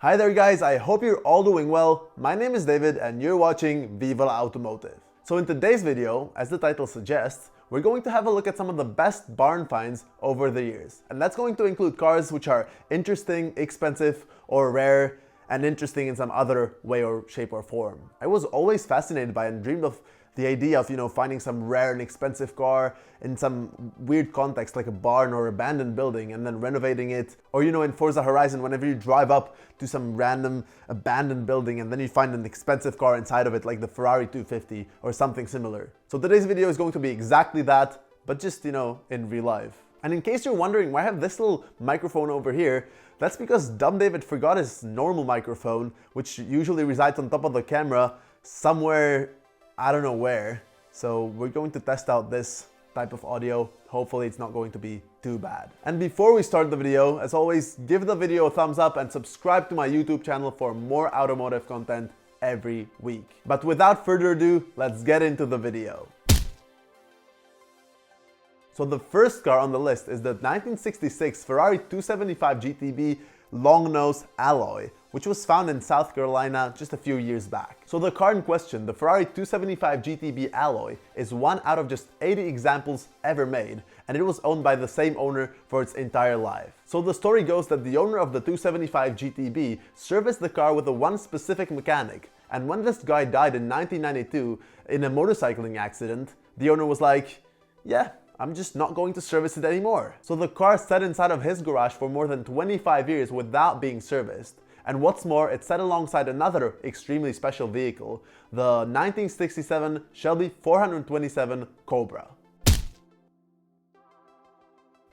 Hi there guys, I hope you're all doing well. My name is David and you're watching VivaLaAutomotive. So in today's video, as the title suggests, we're going to have a look at some of the best barn finds over the years. And that's going to include cars which are interesting, expensive, or rare, and interesting in some other way or shape or form. I was always fascinated by and dreamed of the idea of, finding some rare and expensive car in some weird context like a barn or abandoned building and then renovating it. Or, in Forza Horizon, whenever you drive up to some random abandoned building and then you find an expensive car inside of it like the Ferrari 250 or something similar. So today's video is going to be exactly that, but just, in real life. And in case you're wondering why I have this little microphone over here, that's because dumb David forgot his normal microphone, which usually resides on top of the camera somewhere, I don't know where. So we're going to test out this type of audio. Hopefully it's not going to be too bad. And before we start the video, as always, give the video a thumbs up and subscribe to my YouTube channel for more automotive content every week. But without further ado, let's get into the video. So the first car on the list is the 1966 Ferrari 275 GTB long nose alloy, which was found in South Carolina just a few years back. So the car in question, the Ferrari 275 GTB alloy, is one out of just 80 examples ever made, and it was owned by the same owner for its entire life. So the story goes that the owner of the 275 GTB serviced the car with one specific mechanic, and when this guy died in 1992 in a motorcycling accident, the owner was like, yeah, I'm just not going to service it anymore. So the car sat inside of his garage for more than 25 years without being serviced. And what's more, it sat alongside another extremely special vehicle, the 1967 Shelby 427 Cobra.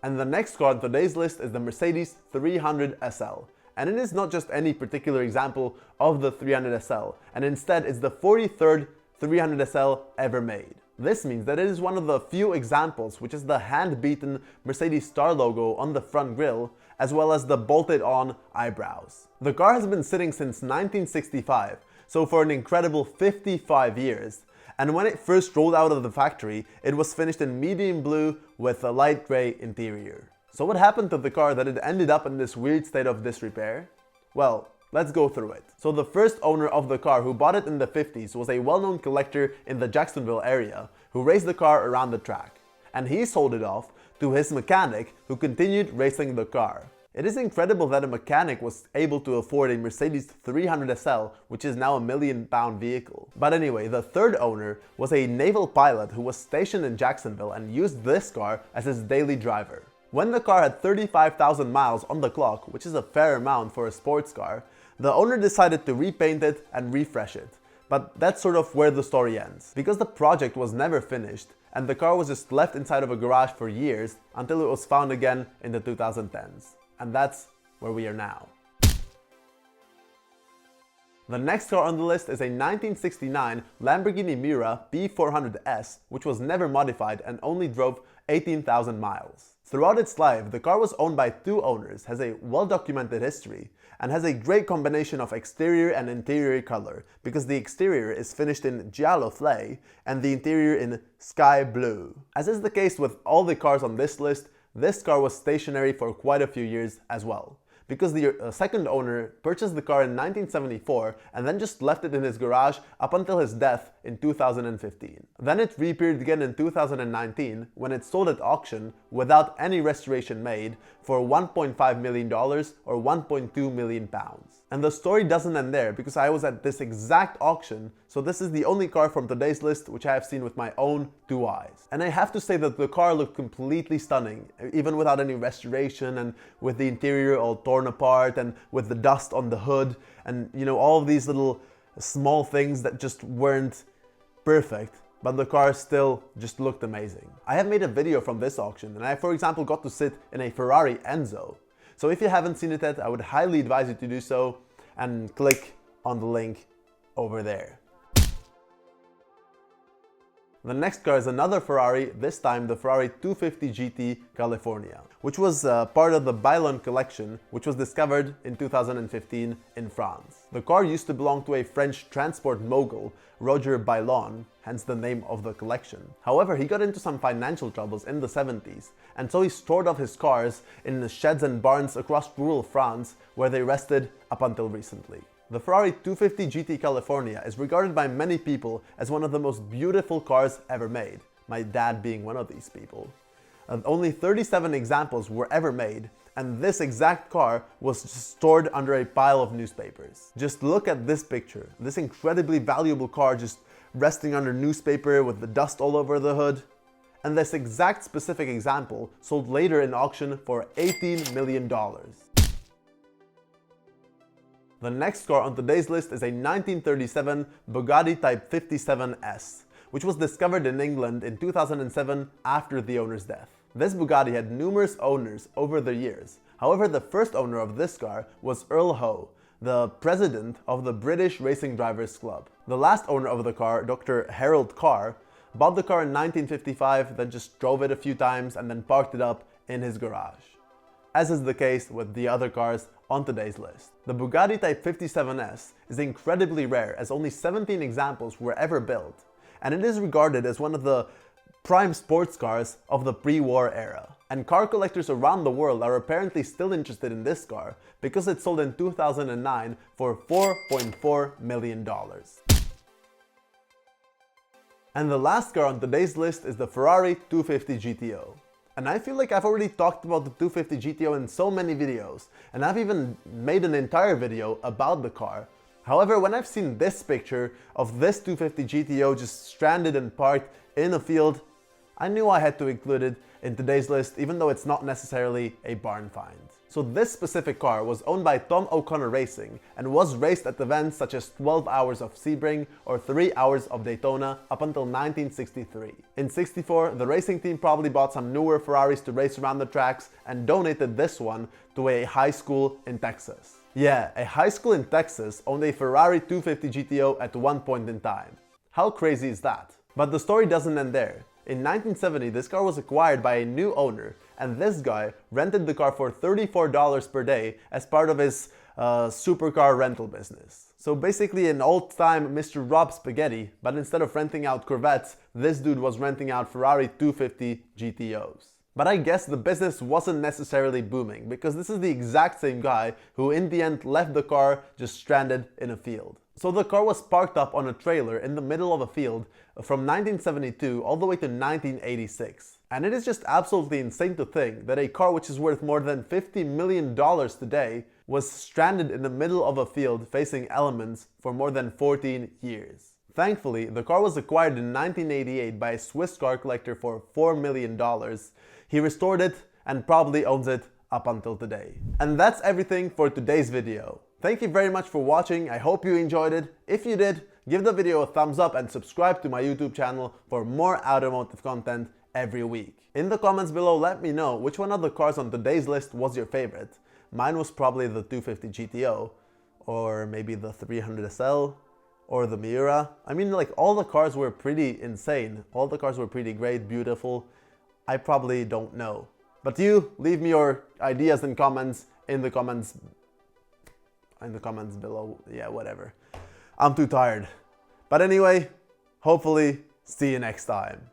And the next car on today's list is the Mercedes 300 SL. And it is not just any particular example of the 300 SL, and instead it's the 43rd 300 SL ever made. This means that it is one of the few examples which is the hand-beaten Mercedes star logo on the front grille, as well as the bolted-on eyebrows. The car has been sitting since 1965, so for an incredible 55 years. And when it first rolled out of the factory, it was finished in medium blue with a light grey interior. So what happened to the car that it ended up in this weird state of disrepair? Well, let's go through it. So the first owner of the car who bought it in the 50s was a well-known collector in the Jacksonville area who raced the car around the track. And he sold it off to his mechanic who continued racing the car. It is incredible that a mechanic was able to afford a Mercedes 300 SL, which is now a £1 million vehicle. But anyway, the third owner was a naval pilot who was stationed in Jacksonville and used this car as his daily driver. When the car had 35,000 miles on the clock, which is a fair amount for a sports car, the owner decided to repaint it and refresh it. But that's sort of where the story ends, because the project was never finished and the car was just left inside of a garage for years until it was found again in the 2010s. And that's where we are now. The next car on the list is a 1969 Lamborghini Miura B400S, which was never modified and only drove 18,000 miles. Throughout its life, the car was owned by two owners, has a well-documented history, and has a great combination of exterior and interior color, because the exterior is finished in giallo flame and the interior in sky blue. As is the case with all the cars on this list, this car was stationary for quite a few years as well, because the second owner purchased the car in 1974 and then just left it in his garage up until his death in 2015. Then it reappeared again in 2019 when it sold at auction without any restoration made for $1.5 million or 1.2 million pounds. And the story doesn't end there, because I was at this exact auction, so this is the only car from today's list which I have seen with my own two eyes. And I have to say that the car looked completely stunning, even without any restoration and with the interior all torn apart and with the dust on the hood and all of these little small things that just weren't perfect. But the car still just looked amazing. I have made a video from this auction and I, for example, got to sit in a Ferrari Enzo. So if you haven't seen it yet, I would highly advise you to do so and click on the link over there. The next car is another Ferrari, this time the Ferrari 250 GT California, which was part of the Baillon collection, which was discovered in 2015 in France. The car used to belong to a French transport mogul, Roger Baillon, hence the name of the collection. However, he got into some financial troubles in the 70s, and so he stored off his cars in the sheds and barns across rural France, where they rested up until recently. The Ferrari 250 GT California is regarded by many people as one of the most beautiful cars ever made, my dad being one of these people. Only 37 examples were ever made, and this exact car was stored under a pile of newspapers. Just look at this picture, this incredibly valuable car just resting under newspaper with the dust all over the hood. And this exact specific example sold later in auction for $18 million. The next car on today's list is a 1937 Bugatti Type 57S, which was discovered in England in 2007 after the owner's death. This Bugatti had numerous owners over the years. However, the first owner of this car was Earl Ho, the president of the British Racing Drivers Club. The last owner of the car, Dr. Harold Carr, bought the car in 1955, then just drove it a few times and then parked it up in his garage, as is the case with the other cars on today's list. The Bugatti Type 57S is incredibly rare, as only 17 examples were ever built, and it is regarded as one of the prime sports cars of the pre-war era. And car collectors around the world are apparently still interested in this car because it sold in 2009 for $4.4 million. And the last car on today's list is the Ferrari 250 GTO. And I feel like I've already talked about the 250 GTO in so many videos, and I've even made an entire video about the car. However, when I've seen this picture of this 250 GTO just stranded and parked in a field, I knew I had to include it in today's list, even though it's not necessarily a barn find. So this specific car was owned by Tom O'Connor Racing and was raced at events such as 12 Hours of Sebring or 3 Hours of Daytona up until 1963. In '64, the racing team probably bought some newer Ferraris to race around the tracks and donated this one to a high school in Texas. Yeah, a high school in Texas owned a Ferrari 250 GTO at one point in time. How crazy is that? But the story doesn't end there. In 1970, this car was acquired by a new owner, and this guy rented the car for $34 per day as part of his supercar rental business. So basically an old-time Mr. Rob Spaghetti, but instead of renting out Corvettes, this dude was renting out Ferrari 250 GTOs. But I guess the business wasn't necessarily booming, because this is the exact same guy who in the end left the car just stranded in a field. So the car was parked up on a trailer in the middle of a field from 1972 all the way to 1986. And it is just absolutely insane to think that a car which is worth more than $50 million today was stranded in the middle of a field facing elements for more than 14 years. Thankfully, the car was acquired in 1988 by a Swiss car collector for $4 million. He restored it and probably owns it up until today. And that's everything for today's video. Thank you very much for watching. I hope you enjoyed it. If you did, give the video a thumbs up and subscribe to my YouTube channel for more automotive content every week. In the comments below, let me know which one of the cars on today's list was your favorite. Mine was probably the 250 GTO, or maybe the 300 SL, or the Miura. I mean, like, all the cars were pretty insane. All the cars were pretty great, beautiful. I probably don't know. But you, leave me your ideas and comments in the comments below. Yeah, whatever. I'm too tired. But anyway, hopefully, see you next time.